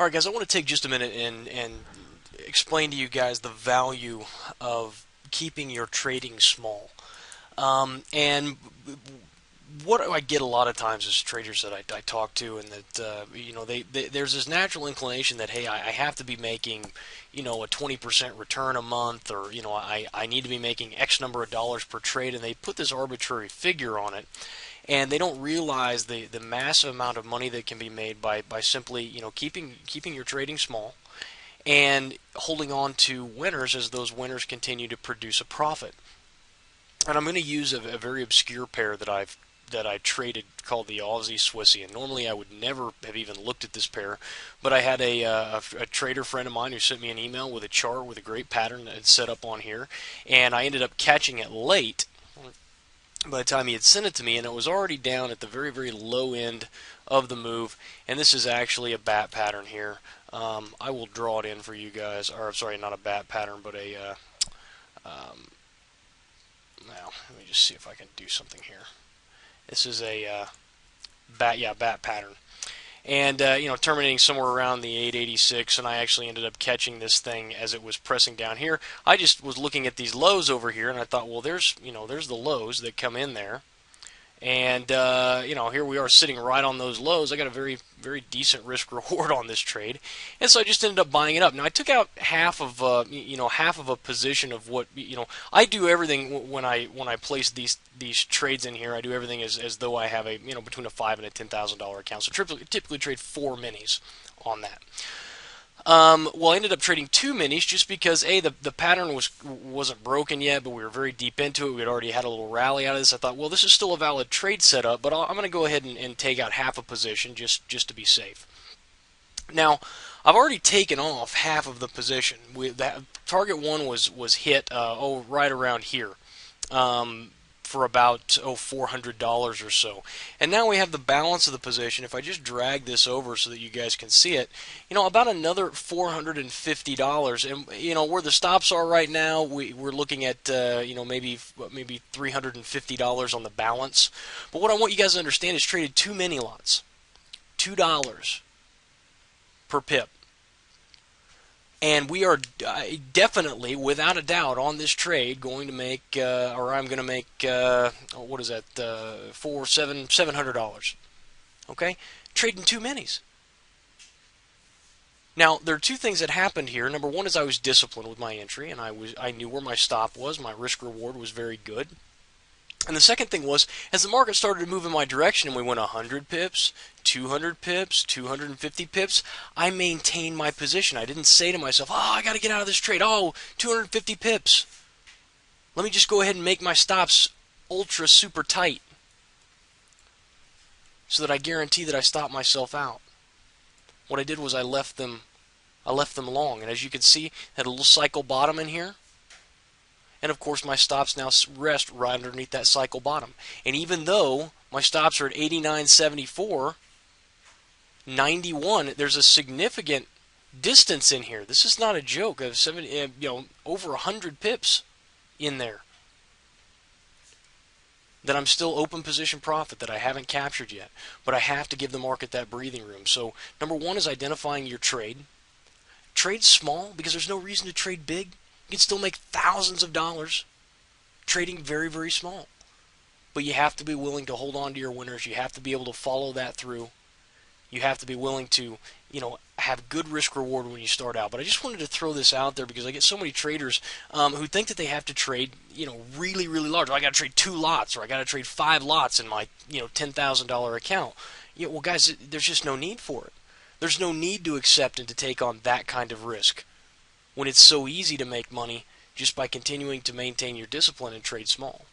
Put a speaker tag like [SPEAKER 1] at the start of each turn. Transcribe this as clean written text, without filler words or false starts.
[SPEAKER 1] Alright guys, I want to take just a minute and explain to you guys the value of keeping your trading small. And what I get a lot of times is traders that I talk to, and that there's this natural inclination that, hey, I have to be making a 20% return a month, or I need to be making X number of dollars per trade, and they put this arbitrary figure on it, and they don't realize the massive amount of money that can be made by simply keeping your trading small and holding on to winners as those winners continue to produce a profit. And I'm going to use a very obscure pair that I traded called the Aussie Swissy. And normally I would never have even looked at this pair, but I had a trader friend of mine who sent me an email with a chart with a great pattern that had set up on here, and I ended up catching it late by the time he had sent it to me, and it was already down at the very, very low end of the move. And this is actually a bat pattern here. I will draw it in for you guys, or sorry, not a bat pattern, but a now let me just see if I can do something here. This is a bat pattern, and terminating somewhere around the 886, and I actually ended up catching this thing as it was pressing down here. I just was looking at these lows over here, and I thought, well, there's the lows that come in there, and here we are sitting right on those lows. I got a very, very decent risk reward on this trade, and so I just ended up buying it up. Now I took out half of a position of what I do everything when I place these trades in here. I do everything as though I have a between a $5,000 and a $10,000 account. So typically trade 4 minis on that. Well, I ended up trading 2 minis just because the pattern wasn't broken yet, but we were very deep into it. We had already had a little rally out of this. I thought, well, this is still a valid trade setup, but I'm going to go ahead and take out half a position just to be safe. Now, I've already taken off half of the position. Target 1 was hit right around here. For about $400 or so, and now we have the balance of the position. If I just drag this over so that you guys can see it, about another $450, and where the stops are right now, we're looking at maybe $350 on the balance. But what I want you guys to understand is traded 2 mini lots, $2 per pip. And we are definitely, without a doubt, on this trade going to make, or I'm going to make, what is that, $700. Okay, trading 2 minis. Now there are 2 things that happened here. Number 1 is I was disciplined with my entry, and I knew where my stop was. My risk reward was very good. And the second thing was, as the market started to move in my direction and we went 100 pips, 200 pips, 250 pips, I maintained my position. I didn't say to myself, oh, I got to get out of this trade. Oh, 250 pips. Let me just go ahead and make my stops ultra super tight so that I guarantee that I stop myself out. What I did was I left them long. And as you can see, had a little cycle bottom in here. And of course my stops now rest right underneath that cycle bottom. And even though my stops are at 89.74, 91, there's a significant distance in here. This is not a joke. Of over 100 pips in there that I'm still open position profit that I haven't captured yet. But I have to give the market that breathing room. So number 1 is identifying your trade. Trade small, because there's no reason to trade big. You can still make thousands of dollars trading very, very small. But you have to be willing to hold on to your winners. You have to be able to follow that through. You have to be willing to, have good risk reward when you start out. But I just wanted to throw this out there because I get so many traders who think that they have to trade, really, really large. I got to trade 2 lots, or I got to trade 5 lots in my, $10,000 account. Well, guys, there's just no need for it. There's no need to accept and to take on that kind of risk when it's so easy to make money just by continuing to maintain your discipline and trade small.